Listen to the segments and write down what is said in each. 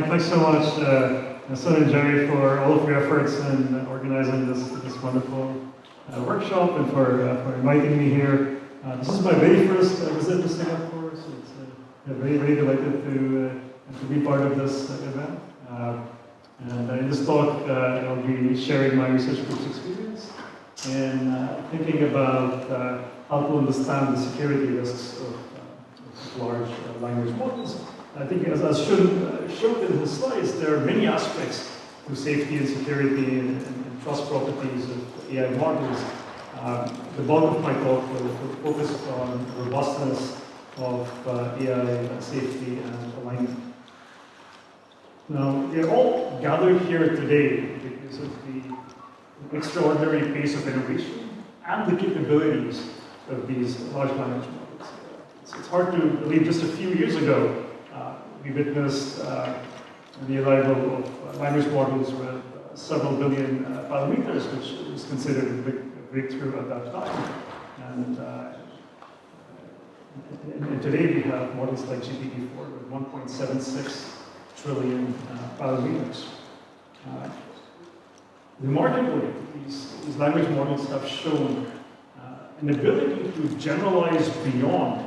thanks so much, Sun and Jerry, for all of your efforts in organizing this wonderful workshop and for inviting me here. This is my very first visit to Singapore, so it's very, very delighted to be part of this event. And in this talk, I'll be sharing my research group's experience in thinking about how to understand the security risks of large language models. I think, as shown in the slides, there are many aspects to safety and security and trust properties of AI models. The bulk of my talk will focus on robustness of AI safety and alignment. Now, we're all gathered here today because of the extraordinary pace of innovation and the capabilities of these large language models. It's hard to believe just a few years ago, we witnessed the arrival of language models with several billion parameters, which was considered a big breakthrough at that time. And today we have models like GPT-4 with 1.76 trillion parameters. Remarkably, these language models have shown an ability to generalize beyond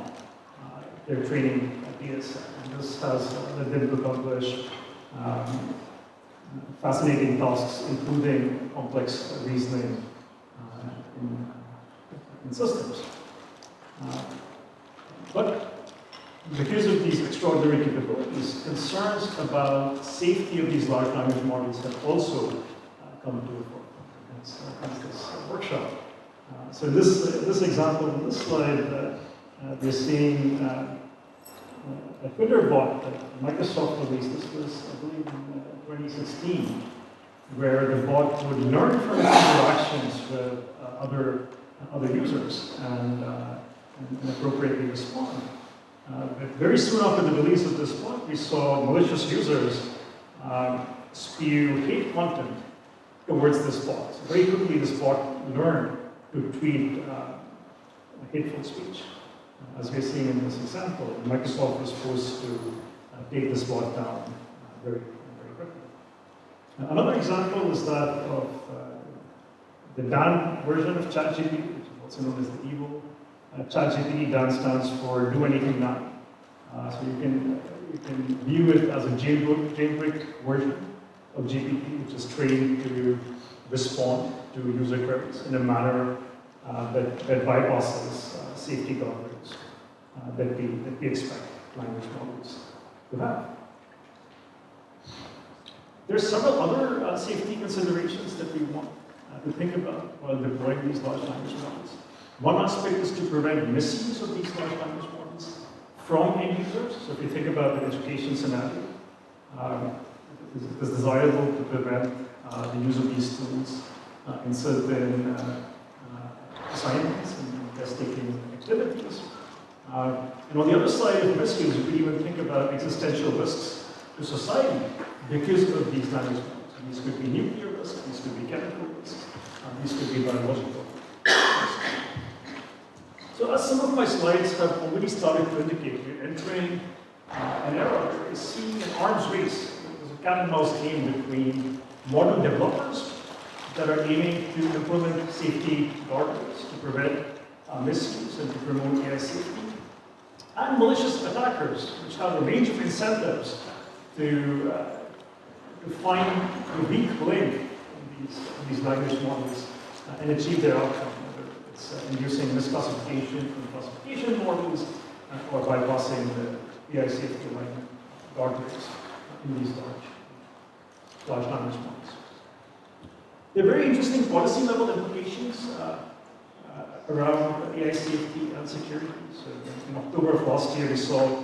their training data set. And this has led them to accomplish fascinating tasks, including complex reasoning in systems. But because of these extraordinary capabilities, concerns about safety of these large language models have also come to the forefront in this workshop. So in this example, in this slide, we're seeing a Twitter bot that Microsoft released. This was, I believe, in 2016, where the bot would learn from its interactions with other users and appropriately respond. But very soon after the release of this bot, we saw malicious users spew hate content towards this bot. So very quickly, this bot learned to tweet hateful speech. As we're seeing in this example, Microsoft was forced to take this bot down very, very quickly. Another example is that of the Dan version of ChatGPT, which is also known as the evil ChatGPT. Dan stands for Do Anything Now. So you can view it as a jailbreak version of GPT, which is trained to respond to user queries in a manner that bypasses safety guardrails that we expect language models to have. There are several other safety considerations that we want to think about while deploying these large language models. One aspect is to prevent misuse of these large language models from end users. So if you think about an education scenario, it is desirable to prevent the use of these tools in certain assignments and test-taking activities. And on the other side of misuse, you could even think about existential risks to society because of these language models. These could be nuclear risks, these could be chemical risks, these could be biological risks. So as some of my slides have already started to indicate, we're entering an era where we're seeing an arms race. There's a cat and mouse game between modern developers that are aiming to implement safety guardrails to prevent misuse and to promote AI safety, and malicious attackers, which have a range of incentives to find the weak link in these language models and achieve their outcome, whether it's inducing misclassification from classification models or bypassing the AI safety alignment guardrails in these large language models. There are very interesting policy level implications around AI safety and security. So in October of last year, we saw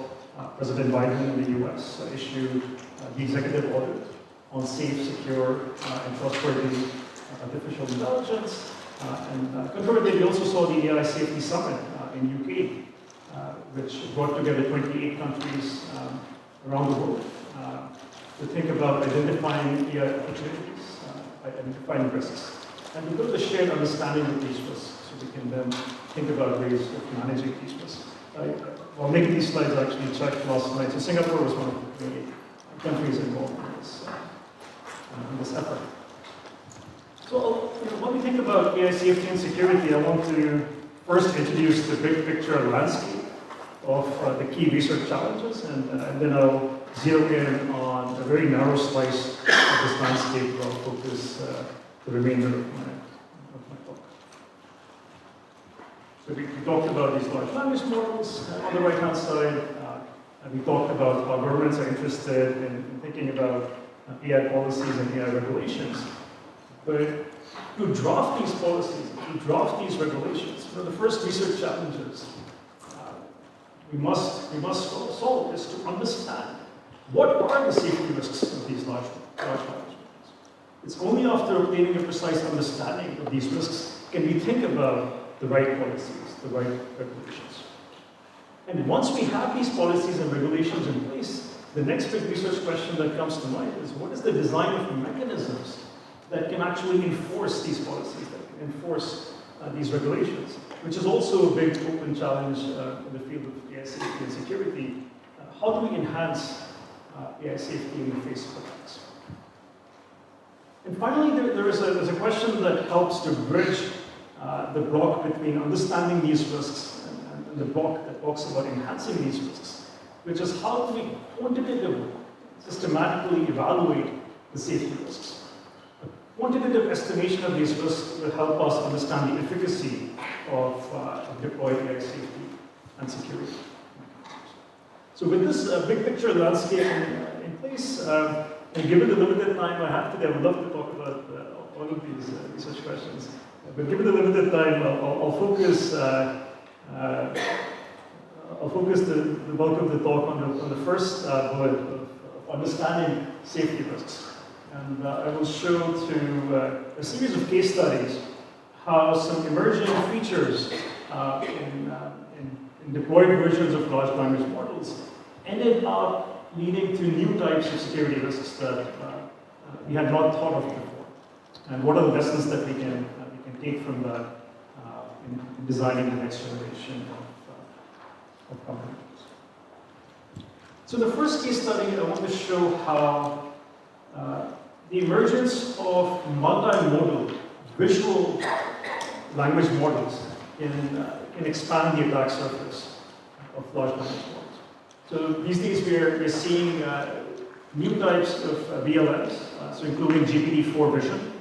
President Biden in the US issue the executive order on safe, secure, and trustworthy artificial intelligence. And concurrently, we also saw the AI Safety Summit in UK, which brought together 28 countries around the world to think about identifying AI opportunities, identifying risks, and to build a shared understanding of these risks so we can then think about ways of managing these risks. While making these slides, I actually checked last night. So Singapore was one of the 28 countries involved in this effort. So, when we think about AI safety and security, I want to first introduce the big picture landscape of the key research challenges, and then I'll zero in on a very narrow slice of this landscape where I'll focus the remainder of my talk. So we talked about these large language models on the right-hand side, and we talked about how governments are interested in thinking about AI policies and AI regulations. But to draft these policies, to draft these regulations, one of the first research challenges we must solve is to understand what are the safety risks of these large language models. It's only after obtaining a precise understanding of these risks can we think about the right policies, the right regulations. And once we have these policies and regulations in place, the next big research question that comes to mind is what is the design of mechanisms that can actually enforce these policies, that can enforce these regulations, which is also a big open challenge in the field of AI safety and security. How do we enhance AI safety in the face of attacks? And finally, there's a question that helps to bridge the block between understanding these risks and the block that talks about enhancing these risks, which is how do we quantitatively, systematically evaluate the safety risks. Quantitative estimation of these risks will help us understand the efficacy of deployed AI safety and security. So with this big picture landscape in place, and given the limited time I have today, I would love to talk about all of these research questions. But given the limited time, I'll focus the bulk of the talk on the first bullet of understanding safety risks. And I will show through a series of case studies how some emerging features in deployed versions of large language models ended up leading to new types of security risks that we had not thought of before. And what are the lessons that we can take from that in designing the next generation of companies. So the first case study, I want to show how the emergence of multimodal visual language models can expand the attack surface of large language models. So these days we're seeing new types of VLMs, so including GPT-4 vision,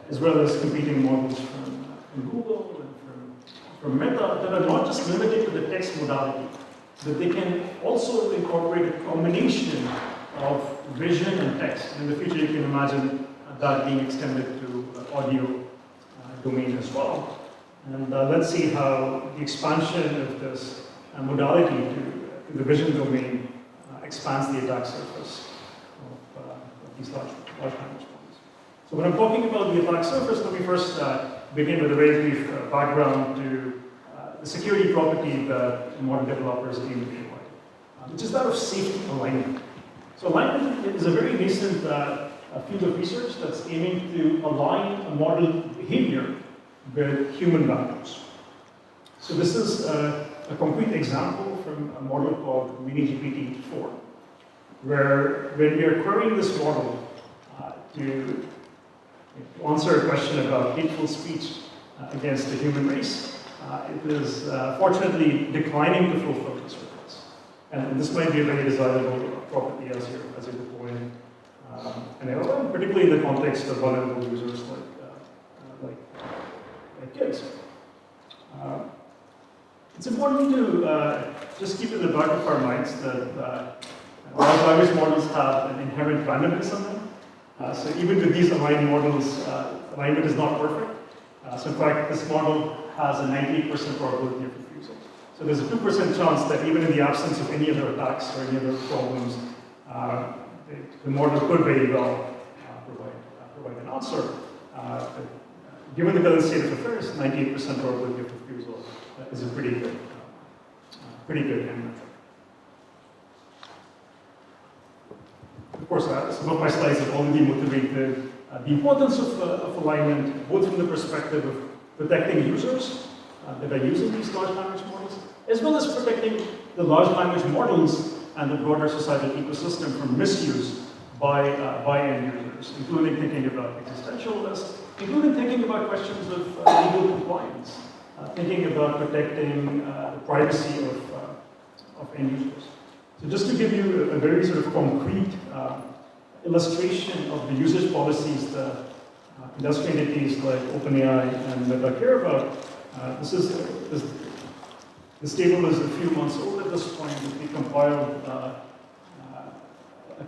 as well as competing models from Google and from Mittal that are not just limited to the text modality, but they can also incorporate a combination of vision and text. In the future, you can imagine that being extended to audio domain as well. And let's see how the expansion of this modality to the vision domain expands the attack surface of these large language models. So when I'm talking about the attack surface, let me first begin with a very brief background to the security property that modern developers aim to provide, which is that of safety alignment. So alignment is a very nascent field of research that's aiming to align a model behavior with human values. So this is a concrete example from a model called GPT-4, where when we are querying this model to answer a question about hateful speech against the human race, it is fortunately declining to fulfill this request. And this might be a very desirable property as you're deploying an LLM, particularly in the context of vulnerable users like kids. It's important to just keep in the back of our minds that large language models have an inherent randomness in them. So even with these aligned models, alignment is not perfect. So in fact, this model has a 98% probability of refusal. So there's a 2% chance that even in the absence of any other attacks or any other problems, the model could very well provide an answer. But given the current state of affairs, 98% probability of refusal is a pretty good end metric. Of course, some of my slides have already motivated the importance of alignment, both from the perspective of protecting users that are using these large language models, as well as protecting the large language models and the broader societal ecosystem from misuse by end users, including thinking about existential risk, including thinking about questions of legal compliance, thinking about protecting the privacy of end users. So just to give you a very sort of concrete illustration of the usage policies that industry entities like OpenAI and Mittal care about, this table is a few months old at this point. We compiled a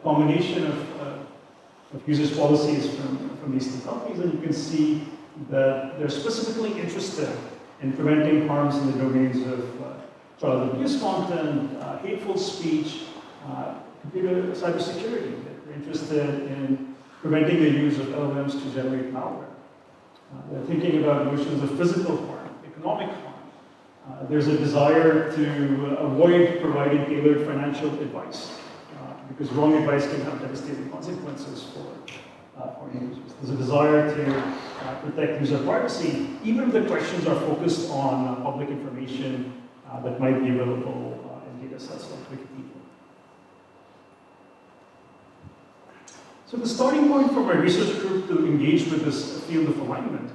combination of usage policies from these two companies, and you can see that they're specifically interested in preventing harms in the domains of child abuse content, hateful speech, computer cybersecurity. They're interested in preventing the use of LLMs to generate malware. They're thinking about notions of physical harm, economic harm. There's a desire to avoid providing tailored financial advice, because wrong advice can have devastating consequences for end users. There's a desire to protect user privacy, even if the questions are focused on public information that might be available in data sets like Wikipedia. So the starting point for my research group to engage with this field of alignment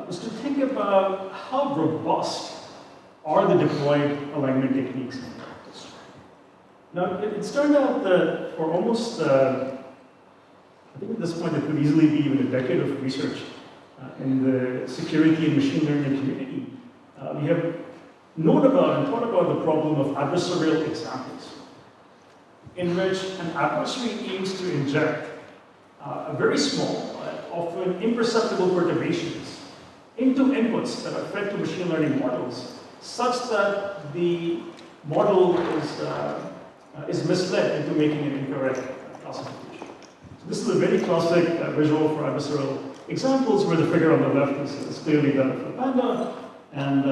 was to think about how robust are the deployed alignment techniques in practice. Now, it's turned out that for almost, I think at this point it could easily be even a decade of research in the security and machine learning community, we have known about and thought about the problem of adversarial examples, in which an adversary aims to inject a very small, often imperceptible perturbations into inputs that are fed to machine learning models, such that the model is misled into making an incorrect classification. So this is a very classic visual for adversarial examples, where the figure on the left is clearly that of a panda, and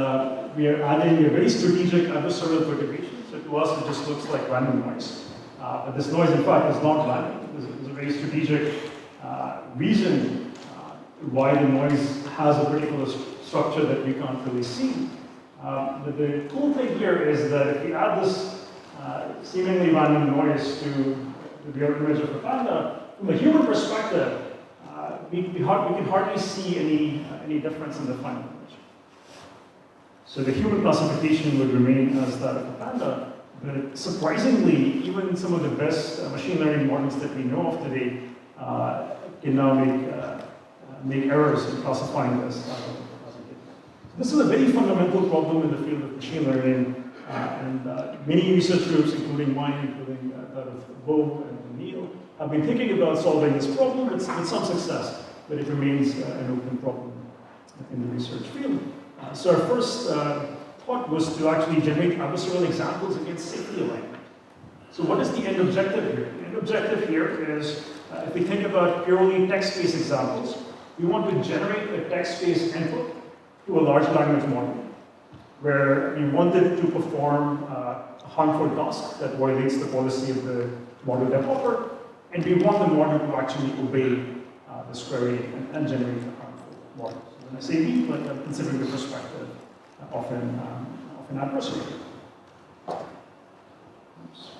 we are adding a very strategic adversarial perturbation. So to us, it just looks like random noise. But this noise, in fact, is not random. There's a very strategic reason why the noise has a particular structure that we can't really see. But the cool thing here is that if we add this seemingly random noise to the image of a panda, from a human perspective, we can hardly see any difference in the final image. So the human classification would remain as that of a panda. But surprisingly, even some of the best machine learning models that we know of today can now make errors in classifying this as a data. So this is a very fundamental problem in the field of machine learning, and many research groups, including mine, including that of Bo and Neil, have been thinking about solving this problem with some success, but it remains an open problem in the research field. So our first thought was to actually generate adversarial examples against safety alignment. So what is the end objective here? The end objective here is, if we think about purely text-based examples, we want to generate a text-based input to a large language model, where we want it to perform a harmful task that violates the policy of the model developer, and we want the model to actually obey this query and generate a harmful model. So when I say we, like, I'm considering the perspective of an adversary. Oops.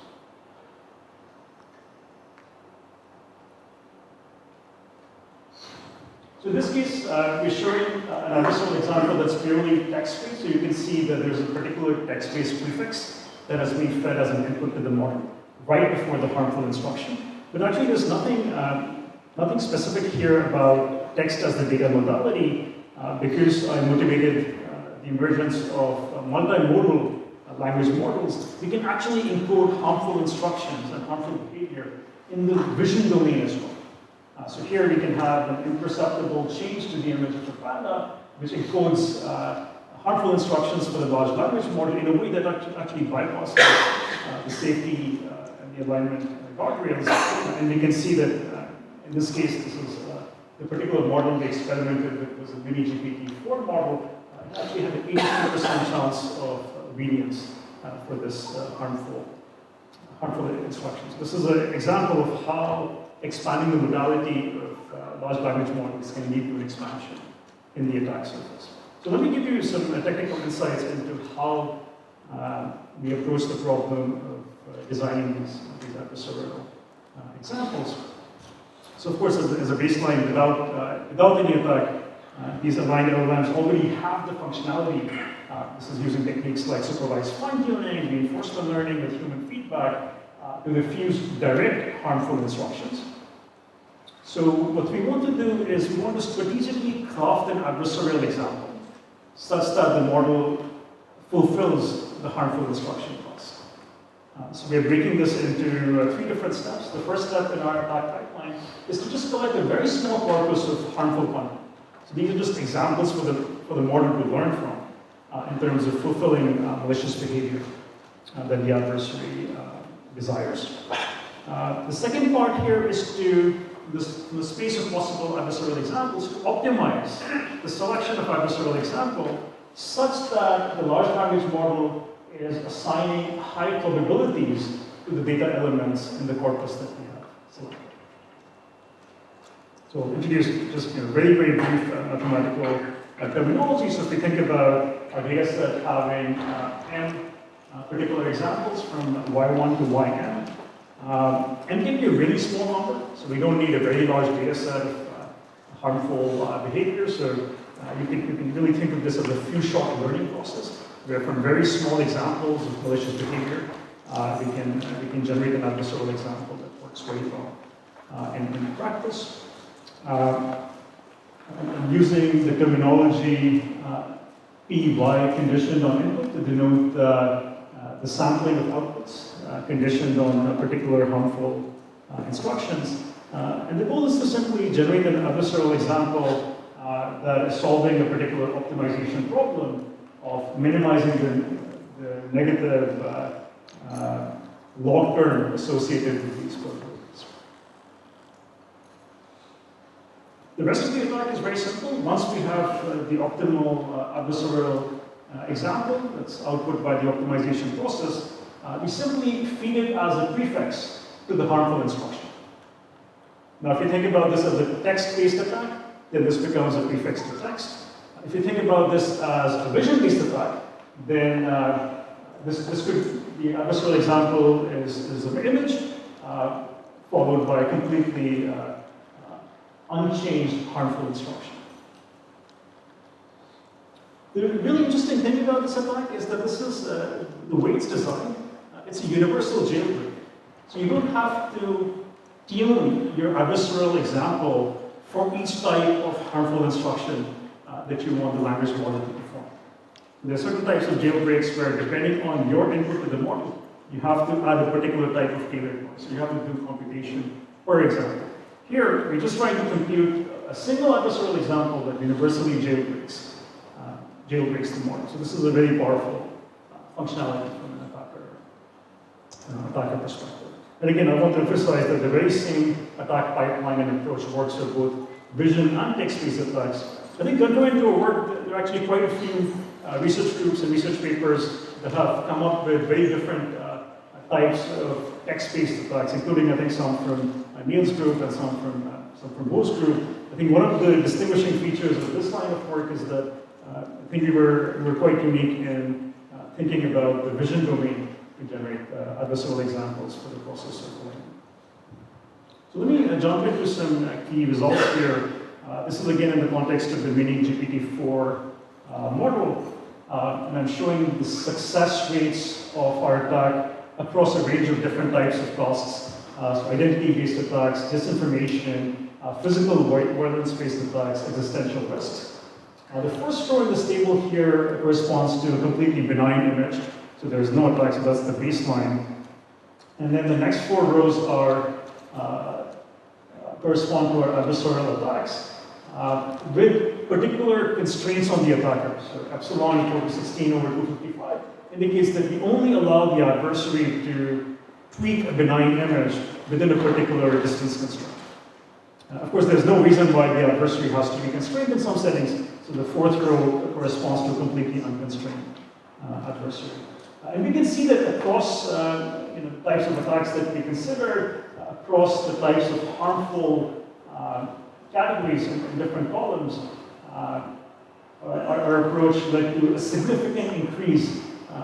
So in this case, we're showing an adversarial example that's purely text-based. So you can see that there's a particular text-based prefix that has been fed as an input to the model right before the harmful instruction. But actually, there's nothing specific here about text as the data modality, because I motivated the emergence of multimodal language models. We can actually encode harmful instructions and harmful behavior in the vision domain as well. So here we can have an imperceptible change to the image of the panda, which encodes harmful instructions for the large language model in a way that actually bypasses the safety and the alignment guardrails. And we can see that in this case, this is the particular model we experimented with was a mini GPT-4 model. It actually had an 82% chance of obedience for this harmful instructions. This is an example of how expanding the modality of large language models can lead to an expansion in the attack surface. So let me give you some technical insights into how we approach the problem designing these adversarial examples. So of course, as a baseline, without any attack, these aligned LLMs already have the functionality. This is using techniques like supervised fine-tuning, reinforcement learning with human feedback to refuse direct harmful instructions. So what we want to do is we want to strategically craft an adversarial example such that the model fulfills the harmful instruction class. So we're breaking this into 3 different steps. The first step in our attack pipeline is to just collect a very small corpus of harmful content. So these are just examples for the model to learn from in terms of fulfilling malicious behavior that the adversary desires. The second part here is to, in the space of possible adversarial examples, to optimize the selection of adversarial example such that the large language model is assigning high probabilities to the data elements in the corpus that we have selected. So I'll introduce just very, very brief mathematical terminology. So if we think about our data set having n particular examples from y1 to yn, n can be a really small number, so we don't need a very large data set of harmful behavior. So you can really think of this as a few-shot learning process, where from very small examples of malicious behavior, we can generate an adversarial example that works very well in practice. I'm using the terminology PY conditioned on input to denote the sampling of outputs conditioned on particular harmful instructions. And the goal is to simply generate an adversarial example that is solving a particular optimization problem of minimizing the negative log term associated with these probabilities. The rest of the attack is very simple. Once we have the optimal adversarial example that's output by the optimization process, we simply feed it as a prefix to the harmful instruction. Now, if you think about this as a text-based attack, then this becomes a prefix to text. If you think about this as a vision-based attack, then this could be an adversarial example is an image followed by a completely unchanged harmful instruction. The really interesting thing about this attack is that this is the way it's designed. It's a universal jailbreak. So you don't have to tune your adversarial example for each type of harmful instruction that you want the language model to perform. There are certain types of jailbreaks where, depending on your input to the model, you have to add a particular type of tailored noise. So you have to do computation, for example. Here, we're just trying to compute a single adversarial example that universally jailbreaks the model. So this is a very powerful functionality from an attacker perspective. And again, I want to emphasize that the very same attack pipeline and approach works for both vision and text-based attacks. I think going into our work, there are actually quite a few research groups and research papers that have come up with very different types of text-based attacks, including, I think, some from Neil's group and some from Bo's group. I think one of the distinguishing features of this line of work is that I think we were quite unique in thinking about the vision domain to generate adversarial examples for the process of learning. So let me jump into some key results here. This is again in the context of the mini GPT-4 model, and I'm showing the success rates of our attack across a range of different types of tasks. So identity-based attacks, disinformation, physical violence-based attacks, existential risks. The first row in this table here corresponds to a completely benign image. So there's no attack, so that's the baseline. And then the next 4 rows are correspond to our adversarial attacks with particular constraints on the attacker. So epsilon equal to 16 over 255 indicates that we only allow the adversary to tweak a benign image within a particular distance constraint. Of course, there's no reason why the adversary has to be constrained in some settings, so the 4th row corresponds to a completely unconstrained adversary. And we can see that across the types of attacks that we consider, across the types of harmful categories in different columns, our approach led to a significant increase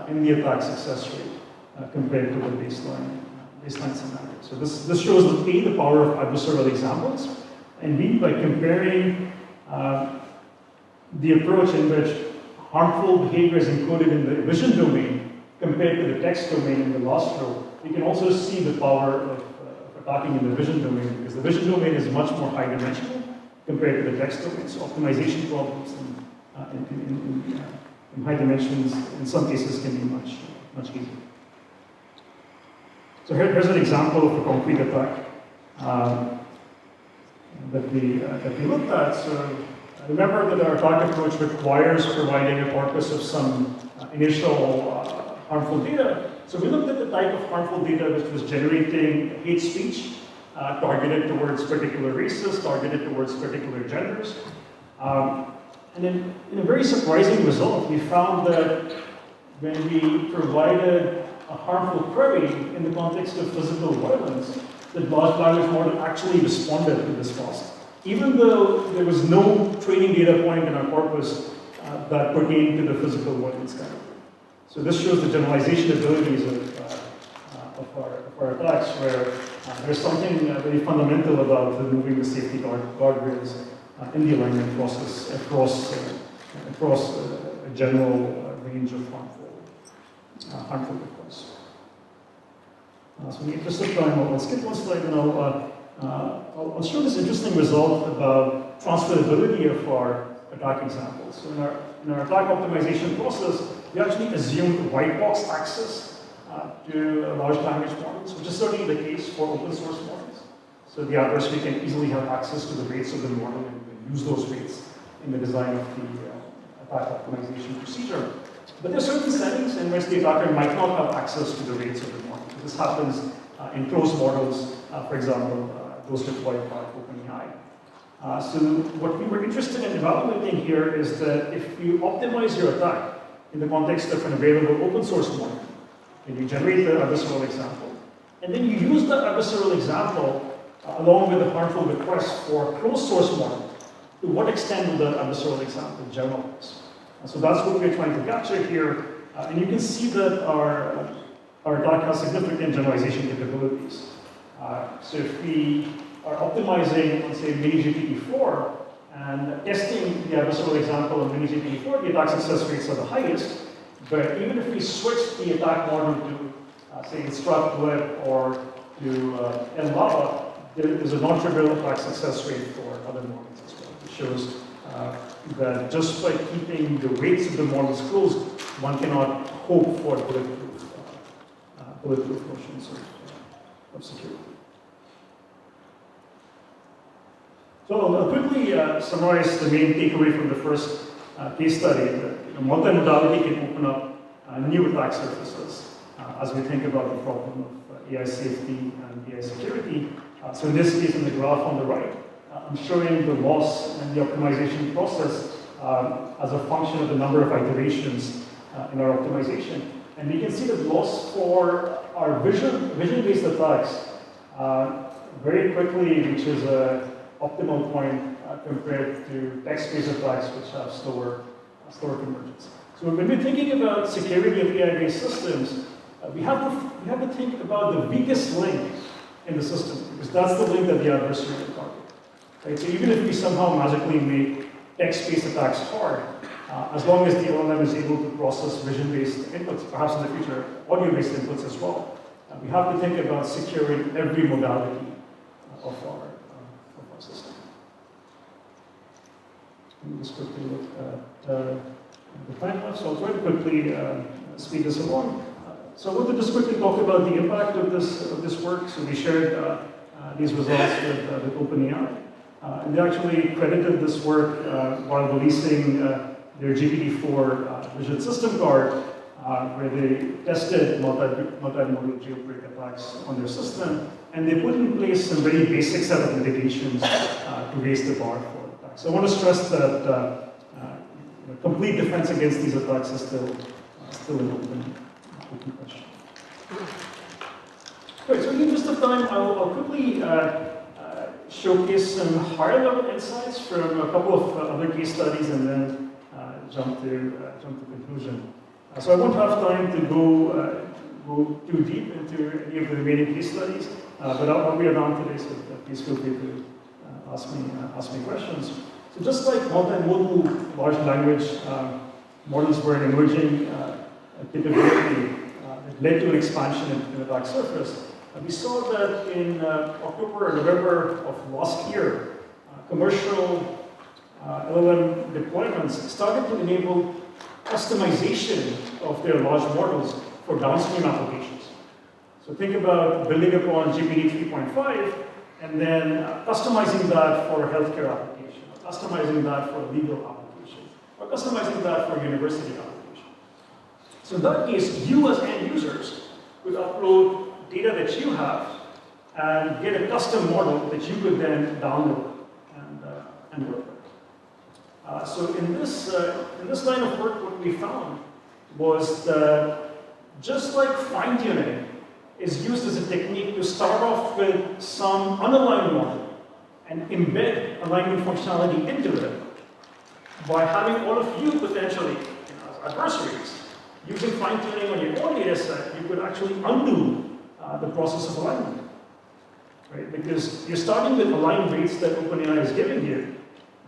in the attack success rate. compared to the baseline scenario. So this shows the power of adversarial examples, and B, by comparing the approach in which harmful behavior is encoded in the vision domain compared to the text domain in the last row, we can also see the power of attacking in the vision domain, because the vision domain is much more high dimensional compared to the text domain. So optimization problems in high dimensions, in some cases, can be much easier. So here's an example of a concrete attack that we looked at. So remember that our attack approach requires providing a corpus of some initial harmful data. So we looked at the type of harmful data which was generating hate speech targeted towards particular races, targeted towards particular genders. And then, in a very surprising result, we found that when we provided a harmful query in the context of physical violence, the large language model actually responded to this task, even though there was no training data point in our corpus that pertained to the physical violence category. So this shows the generalization abilities of our attacks, where there's something very fundamental about removing the safety guardrails in the alignment process across a general range of harmful requests. So in the interest of time, I'll skip one slide and I'll show this interesting result about transferability of our attack examples. So in our attack optimization process, we actually assumed white box access to large language models, which is certainly the case for open source models. So the adversary can easily have access to the weights of the model and use those weights in the design of the attack optimization procedure. But there are certain settings in which the attacker might not have access to the weights of the model. This happens in closed models, for example, those deployed by OpenAI. So what we were interested in evaluating here is that if you optimize your attack in the context of an available open source model, and you generate the adversarial example, and then you use the adversarial example along with the harmful request for a closed source model, to what extent will the adversarial example generalize? So that's what we're trying to capture here, and you can see that our attack has significant generalization capabilities. So if we are optimizing, let's say, mini-GPT-4, and testing the adversarial example of mini-GPT-4, the attack success rates are the highest. But even if we switch the attack model to, say, instruct blip or to LLama, there is a non-trivial attack success rate for other models as well. It shows that just by keeping the weights of the models closed, one cannot hope for bulletproof notions of security. So I'll quickly summarize the main takeaway from the first case study. That multimodality can open up new attack surfaces as we think about the problem of AI safety and AI security. So in this case, in the graph on the right, I'm showing the loss and the optimization process as a function of the number of iterations in our optimization. And we can see that loss for our vision-based attacks very quickly reaches an optimal point compared to text-based attacks, which have slower convergence. So when we're thinking about security of AI-based systems, we have to think about the weakest link in the system, because that's the link that the adversary will target. Right? So even if we somehow magically make text-based attacks hard, as long as the LLM is able to process vision-based inputs, perhaps in the future audio-based inputs as well, we have to think about securing every modality of our system. Let me just quickly look at the time left, so I'll try to quickly speed this along. So I want to just quickly talk about the impact of this work. So we shared these results with OpenAI, and they actually credited this work while releasing their GPT-4 vision system card, where they tested multimodal jailbreak attacks on their system, and they put in place some very basic set of mitigations to raise the bar for attacks. So I want to stress that complete defense against these attacks is still an open question. Great, so in the interest of time, I'll quickly showcase some higher level insights from a couple of other case studies and then jump to conclusion. So I won't have time to go go too deep into any of the remaining case studies, but I'll be around today, so please feel free to ask me questions. So just like multimodal large language models were an emerging capability that led to an expansion in the attack surface, we saw that in October or November of last year, commercial LLM deployments started to enable customization of their large models for downstream applications. So think about building upon GPT 3.5 and then customizing that for a healthcare application, or customizing that for a legal application, or customizing that for a university application. So in that case, you as end users could upload data that you have and get a custom model that you could then download and work with. So in this line of work, what we found was that just like fine-tuning is used as a technique to start off with some unaligned model and embed alignment functionality into it, by having all of you potentially as adversaries using fine-tuning on your own data set, you could actually undo the process of alignment, right? Because you're starting with aligned weights that OpenAI is giving you,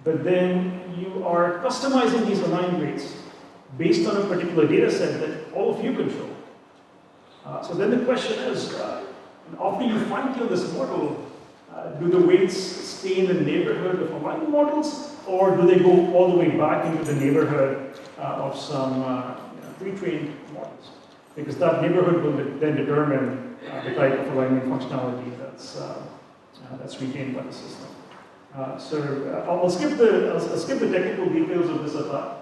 but then you are customizing these aligned weights based on a particular data set that all of you control. So then the question is, after you fine-tune this model, do the weights stay in the neighborhood of aligned models, or do they go all the way back into the neighborhood of some pre-trained models? Because that neighborhood will then determine the type of alignment functionality that's retained by the system. So I'll skip the technical details of this attack,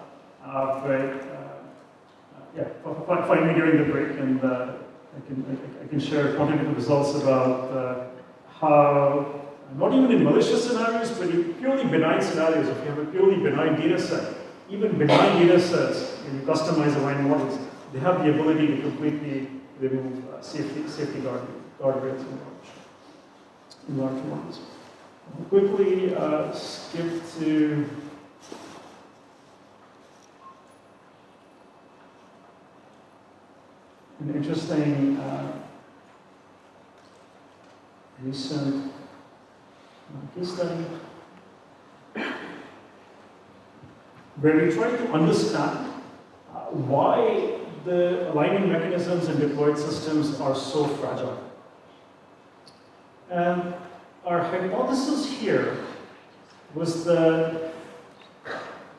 but find me during the break, and I can share quantitative results about how, not even in malicious scenarios, but in purely benign scenarios, if you have a purely benign data set, even benign data sets, when you customize aligned models, they have the ability to completely remove safety guardrails in large models. I'll quickly skip to an interesting recent case study where we try to understand why the alignment mechanisms in deployed systems are so fragile. And our hypothesis here was that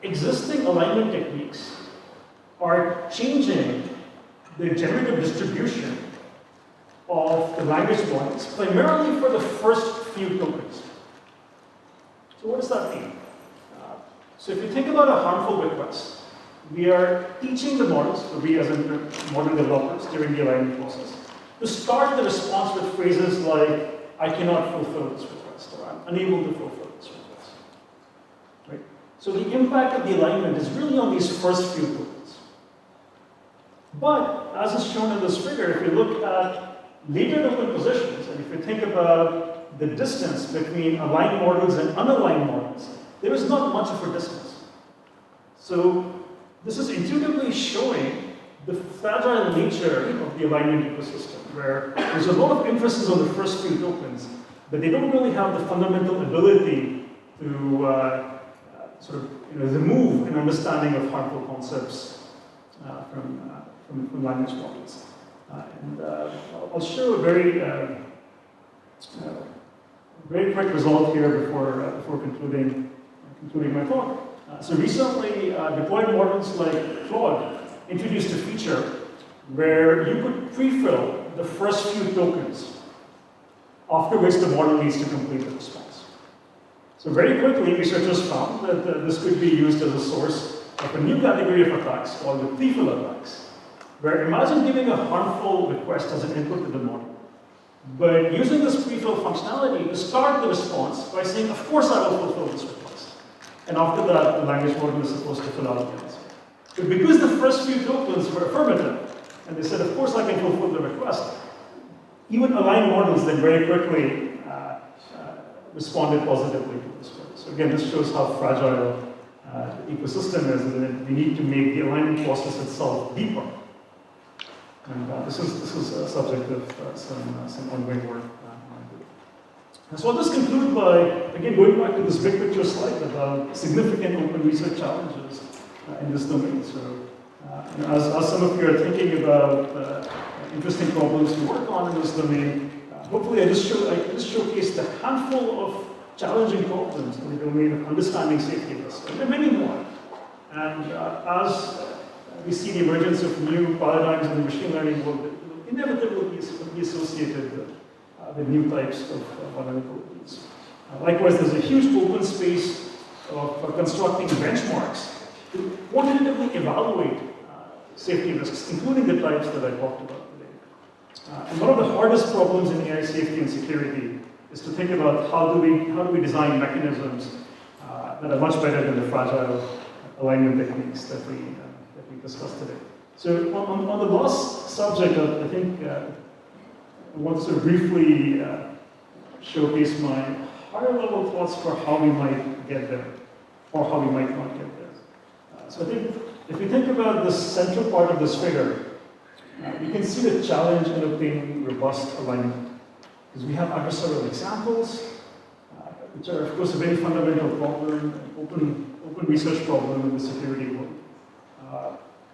existing alignment techniques are changing the generative distribution of the language models, primarily for the first few tokens. So what does that mean? So if you think about a harmful request, we are teaching the models, so we as model developers during the alignment process, to start the response with phrases like, I cannot fulfill this request, or I'm unable to fulfill this request. Right? So the impact of the alignment is really on these first few tokens. But, as is shown in this figure, if you look at later token positions, and if you think about the distance between aligned models and unaligned models, there is not much of a distance. So this is intuitively showing the fragile nature of the alignment ecosystem, where there's a lot of emphasis on the first few tokens, but they don't really have the fundamental ability to sort of remove an understanding of harmful concepts from language models. And I'll show a very quick result here before concluding my talk. So recently, deployed models like Claude introduced a feature where you could pre-fill the first few tokens, after which the model needs to complete the response. So very quickly, researchers found that this could be used as a source of a new category of attacks called the pre-fill attacks, where imagine giving a harmful request as an input to the model, but using this pre-fill functionality to start the response by saying, of course I will fulfill this request. And after that, the language model is supposed to fill out the answer. But because the first few tokens were affirmative, and they said, of course I can fulfill the request, even aligned models then very quickly responded positively to this code. So again, this shows how fragile the ecosystem is, and that we need to make the alignment process itself deeper. And this is a subject of some ongoing work. And so I'll just conclude by, again, going back to this big picture slide about significant open research challenges in this domain. So as some of you are thinking about interesting problems to work on in this domain, hopefully I just showcased a handful of challenging problems in the domain of understanding safety risks. And there are many more. And as we see the emergence of new paradigms in the machine learning world, it will inevitably be associated with new types of vulnerabilities. Likewise, there's a huge open space of constructing benchmarks to quantitatively evaluate safety risks, including the types that I talked about today. And one of the hardest problems in AI safety and security is to think about how do we design mechanisms that are much better than the fragile alignment techniques that we discussed today. So on the last subject, I think I want to sort of briefly showcase my higher level thoughts for how we might get there, or how we might not get there. So I think if you think about the central part of this figure, you can see the challenge in obtaining robust alignment. Because we have adversarial examples, which are of course a very fundamental problem, open research problem in the security world.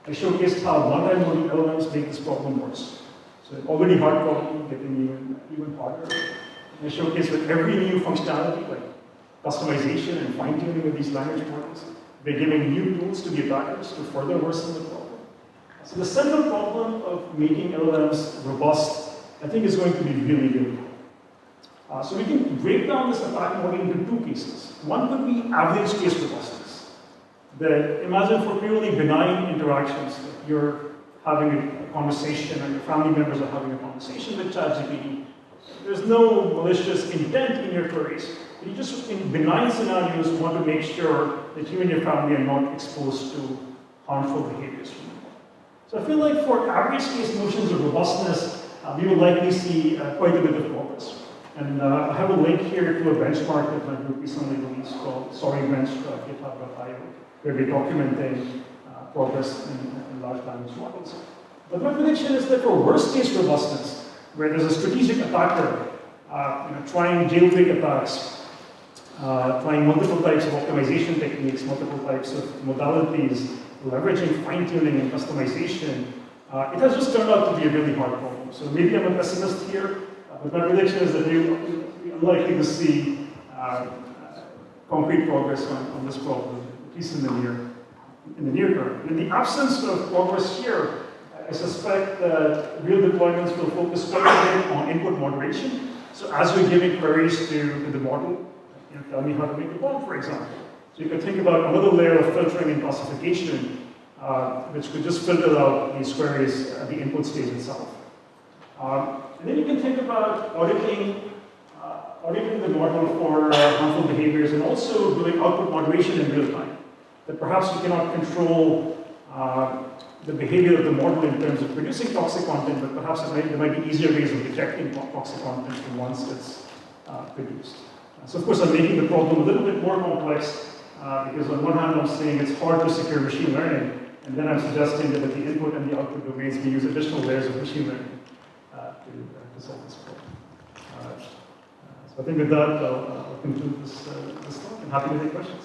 I showcased how multimodal LLMs make this problem worse. So already hard problem getting even harder. And I showcased with every new functionality, like customization and fine-tuning of these language models, they're giving new tools to the attackers to further worsen the problem. So the central problem of making LLMs robust, I think, is going to be really difficult. So we can break down this attack model into two cases. One could be average case robustness. Imagine for purely benign interactions, like you're having a conversation and your family members are having a conversation with ChatGPT. There's no malicious intent in your queries. You just, in benign scenarios, want to make sure that you and your family are not exposed to harmful behaviors from them. So I feel like for average case notions of robustness, we will likely see quite a bit of progress. And I have a link here to a benchmark that my group recently released called sorrybench.github.io, where we're documenting progress in large language models. But my prediction is that for worst case robustness, where there's a strategic attacker trying jailbreak attacks, trying multiple types of optimization techniques, multiple types of modalities, leveraging fine-tuning and customization, it has just turned out to be a really hard problem. So maybe I'm a pessimist here, but my prediction is that we're unlikely to see concrete progress on this problem, at least in the near term. In the absence of progress here, I suspect that real deployments will focus quite a bit on input moderation. So as you're giving queries to the model, tell me how to make a bomb, for example. So you can think about another layer of filtering and classification, which could just filter out these queries at the input stage itself. And then you can think about auditing the model for harmful behaviors and also doing output moderation in real time. That perhaps you cannot control the behavior of the model in terms of producing toxic content, but perhaps there might be easier ways of detecting toxic content once it's produced. So of course I'm making the problem a little bit more complex because on one hand I'm saying it's hard to secure machine learning, and then I'm suggesting that at the input and the output domains we use additional layers of machine learning to solve this problem. So I think with that I'll conclude this talk. I'm happy to take questions.